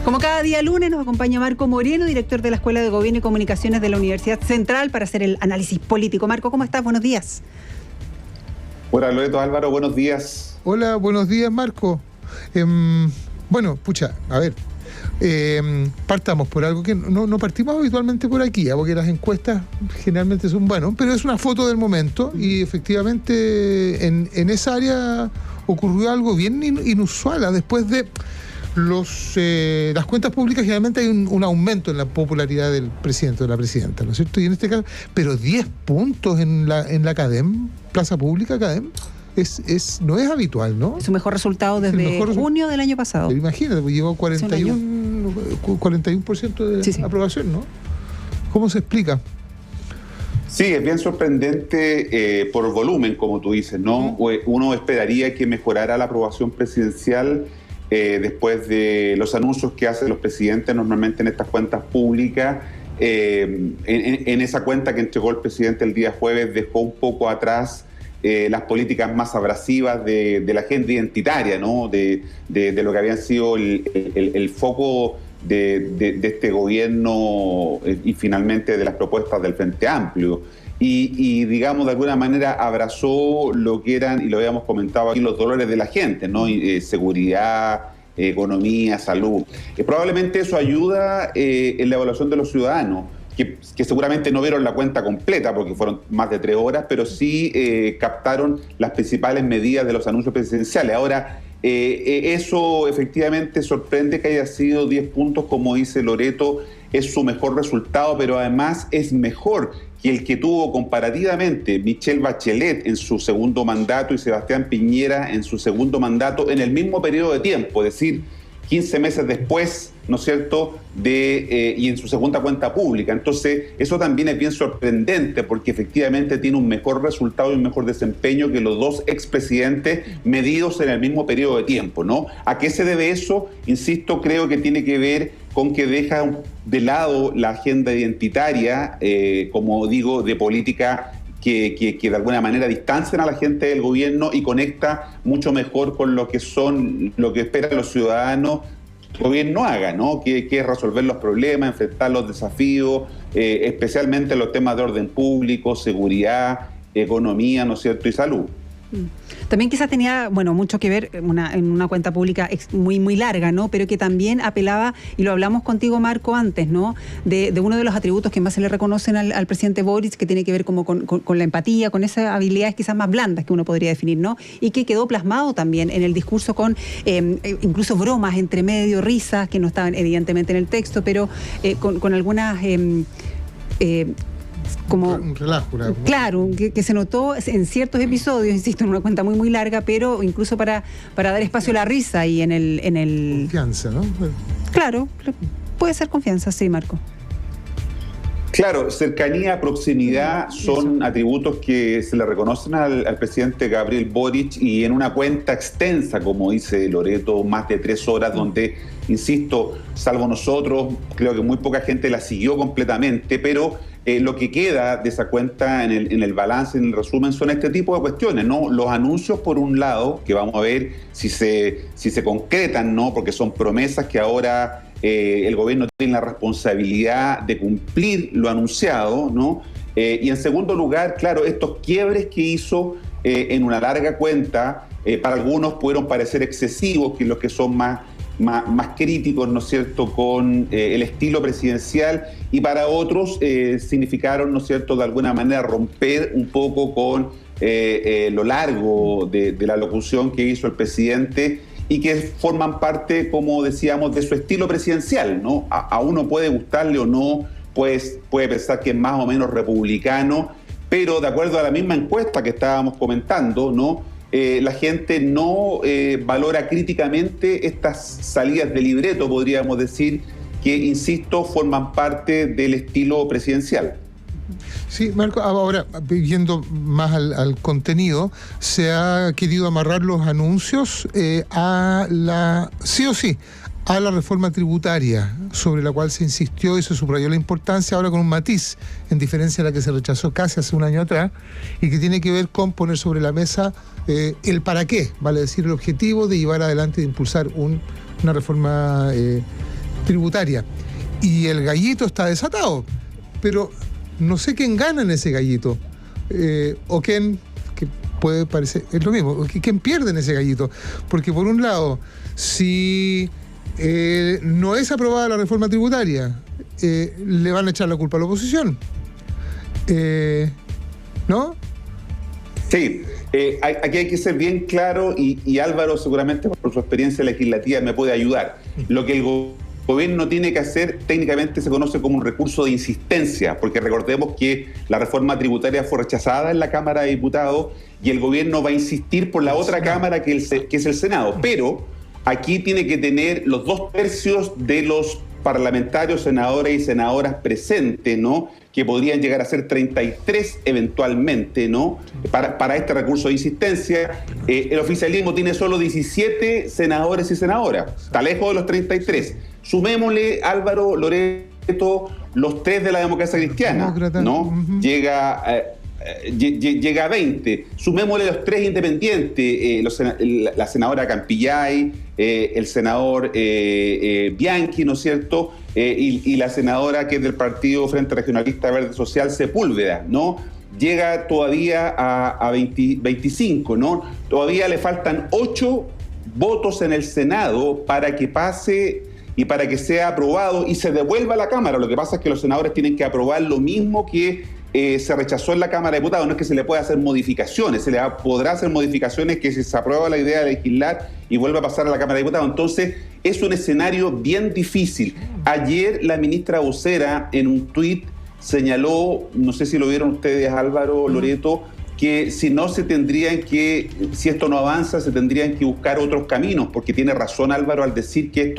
Como cada día lunes nos acompaña Marco Moreno, director de la Escuela de Gobierno y Comunicaciones de la Universidad Central, para hacer el análisis político. Marco, ¿cómo estás? Buenos días. Hola, Loreto, Álvaro, buenos días. Hola, buenos días, Marco. Partamos por algo que no partimos habitualmente por aquí, porque las encuestas generalmente son buenas, pero es una foto del momento y efectivamente en esa área ocurrió algo bien inusual. Después de las cuentas públicas, generalmente hay un aumento en la popularidad del presidente o de la presidenta, ¿no es cierto? Y en este caso, pero 10 puntos en la CADEM, Plaza Pública CADEM, no es habitual, ¿no? Es su mejor resultado desde junio del año pasado. Pero imagínate, pues llevó 41% de aprobación, ¿no? ¿Cómo se explica? Sí, es bien sorprendente por volumen, como tú dices, ¿no? Uno esperaría que mejorara la aprobación presidencial después de los anuncios que hacen los presidentes normalmente en estas cuentas públicas. En esa cuenta que entregó el presidente el día jueves dejó un poco atrás las políticas más abrasivas de la agenda identitaria, ¿no? De lo que habían sido el foco de este gobierno y finalmente de las propuestas del Frente Amplio. Y digamos, de alguna manera abrazó lo que eran, y lo habíamos comentado aquí, los dolores de la gente, ¿no? Seguridad, economía, salud. Probablemente eso ayuda en la evaluación de los ciudadanos, que seguramente no vieron la cuenta completa porque fueron más de 3 horas, pero sí captaron las principales medidas de los anuncios presidenciales. Ahora, eso efectivamente sorprende que haya sido 10 puntos, como dice Loreto, es su mejor resultado, pero además es mejor que el que tuvo comparativamente Michelle Bachelet en su segundo mandato y Sebastián Piñera en su segundo mandato en el mismo periodo de tiempo, es decir, 15 meses después, ¿no es cierto?, y en su segunda cuenta pública. Entonces, eso también es bien sorprendente porque efectivamente tiene un mejor resultado y un mejor desempeño que los dos expresidentes medidos en el mismo periodo de tiempo, ¿no? ¿A qué se debe eso? Insisto, creo que tiene que ver con que deja de lado la agenda identitaria, como digo, de política que de alguna manera distancian a la gente del gobierno y conecta mucho mejor con lo que esperan los ciudadanos que el gobierno haga, ¿no? Que es resolver los problemas, enfrentar los desafíos, especialmente los temas de orden público, seguridad, economía, ¿no es cierto?, y salud. También quizás tenía, mucho que ver en una cuenta pública muy, muy larga, ¿no? Pero que también apelaba, y lo hablamos contigo, Marco, antes, ¿no? De uno de los atributos que más se le reconocen al presidente Boric, que tiene que ver como con la empatía, con esas habilidades quizás más blandas que uno podría definir, ¿no? Y que quedó plasmado también en el discurso con incluso bromas entre medio, risas, que no estaban evidentemente en el texto, pero con algunas... como un relajo, claro, que se notó en ciertos episodios, insisto, en una cuenta muy muy larga, pero incluso para dar espacio a la risa y en el confianza, ¿no? Claro, puede ser confianza, sí, Marco. Claro, cercanía, proximidad son atributos que se le reconocen al presidente Gabriel Boric, y en una cuenta extensa, como dice Loreto, más de 3 horas, donde, insisto, salvo nosotros, creo que muy poca gente la siguió completamente, pero lo que queda de esa cuenta en el balance, en el resumen, son este tipo de cuestiones, ¿no? Los anuncios, por un lado, que vamos a ver si se concretan, ¿no? Porque son promesas que ahora el gobierno tiene la responsabilidad de cumplir lo anunciado, ¿no? Y en segundo lugar, claro, estos quiebres que hizo en una larga cuenta, para algunos pudieron parecer excesivos, que los que son más críticos, ¿no es cierto?, con el estilo presidencial, y para otros significaron, ¿no es cierto?, de alguna manera romper un poco con lo largo de la locución que hizo el presidente, y que forman parte, como decíamos, de su estilo presidencial, ¿no? A uno puede gustarle o no, pues puede pensar que es más o menos republicano, pero de acuerdo a la misma encuesta que estábamos comentando, ¿no? La gente no valora críticamente estas salidas de libreto, podríamos decir, que, insisto, forman parte del estilo presidencial. Sí, Marco, ahora, yendo más al contenido, se ha querido amarrar los anuncios sí o sí, a la reforma tributaria, sobre la cual se insistió y se subrayó la importancia, ahora con un matiz, en diferencia a la que se rechazó casi hace un año atrás, y que tiene que ver con poner sobre la mesa el para qué, vale decir, el objetivo de llevar adelante, de impulsar una reforma tributaria. Y el gallito está desatado. Pero no sé quién gana en ese gallito. O quién, que puede parecer, es lo mismo, quién pierde en ese gallito. Porque por un lado, si no es aprobada la reforma tributaria, le van a echar la culpa a la oposición. ¿No? Sí, aquí hay que ser bien claro y Álvaro seguramente por su experiencia legislativa me puede ayudar. Lo que el gobierno tiene que hacer técnicamente se conoce como un recurso de insistencia, porque recordemos que la reforma tributaria fue rechazada en la Cámara de Diputados y el gobierno va a insistir por la otra Cámara que es el Senado, pero aquí tiene que tener los 2/3 de los parlamentarios, senadores y senadoras presentes, ¿no? Que podrían llegar a ser 33 eventualmente, ¿no? Para este recurso de insistencia. El oficialismo tiene solo 17 senadores y senadoras, está lejos de los 33. Sumémosle, Álvaro, Loreto, los 3 de la democracia cristiana, ¿no? Llega a 20. Sumémosle los 3 independientes, la senadora Campillay, el senador Bianchi, ¿no es cierto? Y la senadora que es del Partido Frente Regionalista Verde Social, Sepúlveda, ¿no? Llega todavía a 25, ¿no? Todavía le faltan 8 votos en el Senado para que pase y para que sea aprobado y se devuelva a la Cámara. Lo que pasa es que los senadores tienen que aprobar lo mismo que se rechazó en la Cámara de Diputados. No es que se le pueda hacer modificaciones, se le podrá hacer modificaciones que si se aprueba la idea de legislar y vuelve a pasar a la Cámara de Diputados. Entonces, es un escenario bien difícil. Ayer la ministra vocera en un tuit señaló, no sé si lo vieron ustedes, Álvaro, Loreto, que si esto no avanza, se tendrían que buscar otros caminos, porque tiene razón Álvaro al decir que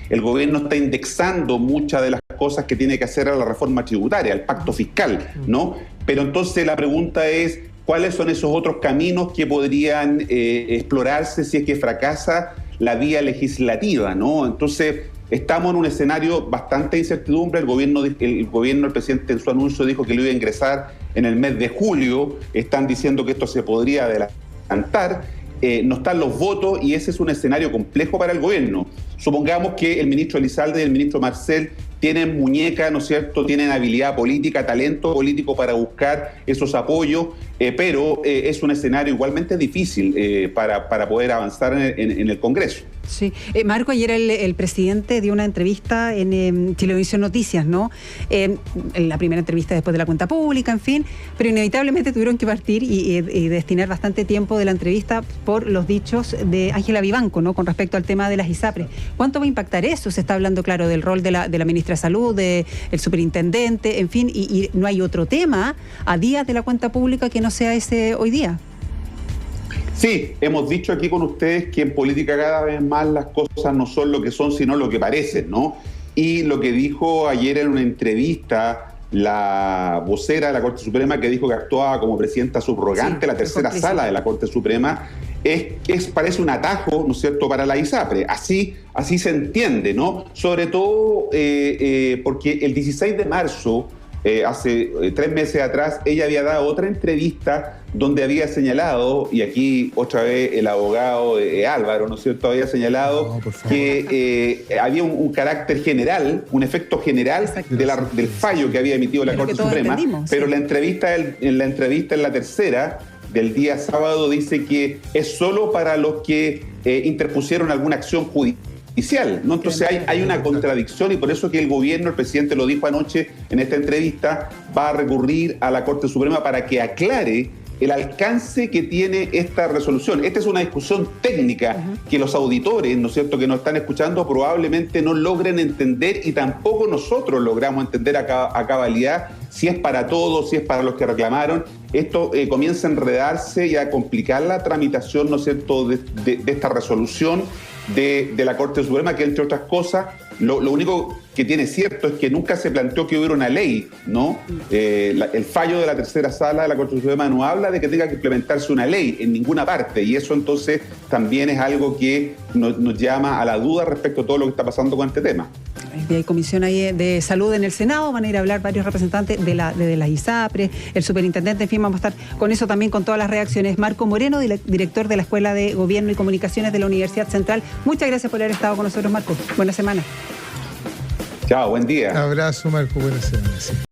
el gobierno está indexando muchas de las cosas que tiene que hacer a la reforma tributaria, al pacto fiscal, ¿no? Pero entonces la pregunta es, ¿cuáles son esos otros caminos que podrían explorarse si es que fracasa la vía legislativa, ¿no? Entonces, estamos en un escenario bastante de incertidumbre. El gobierno, el presidente en su anuncio dijo que lo iba a ingresar en el mes de julio. Están diciendo que esto se podría adelantar. No están los votos y ese es un escenario complejo para el gobierno. Supongamos que el ministro Elizalde y el ministro Marcel tienen muñeca, ¿no es cierto?, tienen habilidad política, talento político para buscar esos apoyos, pero es un escenario igualmente difícil para poder avanzar en el Congreso. Sí. Marco, ayer el presidente dio una entrevista en Chilevisión Noticias, ¿no? La primera entrevista después de la cuenta pública, en fin, pero inevitablemente tuvieron que partir y destinar bastante tiempo de la entrevista por los dichos de Ángela Vivanco, ¿no? Con respecto al tema de las ISAPRES. ¿Cuánto va a impactar eso? Se está hablando, claro, del rol de la ministra de Salud, del superintendente, en fin, y no hay otro tema a días de la cuenta pública que no sea ese hoy día. Sí, hemos dicho aquí con ustedes que en política cada vez más las cosas no son lo que son, sino lo que parecen, ¿no? Y lo que dijo ayer en una entrevista la vocera de la Corte Suprema, que dijo que actuaba como presidenta subrogante de la tercera sala de la Corte Suprema, parece un atajo, ¿no es cierto?, para la ISAPRE. Así se entiende, ¿no? Sobre todo porque el 16 de marzo, hace 3 meses atrás, ella había dado otra entrevista donde había señalado, y aquí otra vez el abogado Álvaro, ¿no es cierto?, había señalado que había un carácter general, un efecto general del fallo que había emitido la Corte Suprema, pero la entrevista en la tercera del día sábado dice que es solo para los que interpusieron alguna acción judicial, ¿no? Entonces hay una contradicción y por eso que el gobierno, el presidente lo dijo anoche en esta entrevista, va a recurrir a la Corte Suprema para que aclare el alcance que tiene esta resolución. Esta es una discusión técnica que los auditores, ¿no es cierto?, que nos están escuchando probablemente no logren entender y tampoco nosotros logramos entender a cabalidad si es para todos, si es para los que reclamaron. Esto comienza a enredarse y a complicar la tramitación, ¿no es cierto?, de esta resolución de la Corte Suprema, que entre otras cosas, lo único que tiene cierto es que nunca se planteó que hubiera una ley, ¿no? El fallo de la tercera sala de la Corte Suprema no habla de que tenga que implementarse una ley en ninguna parte, y eso entonces también es algo que nos llama a la duda respecto a todo lo que está pasando con este tema. Hay comisión ahí de salud en el Senado, van a ir a hablar varios representantes de las ISAPRES, el superintendente, en fin, vamos a estar con eso también, con todas las reacciones. Marco Moreno, director de la Escuela de Gobierno y Comunicaciones de la Universidad Central, muchas gracias por haber estado con nosotros, Marco. Buena semana. Chao, buen día. Abrazo, Marco, buena semana. Sí.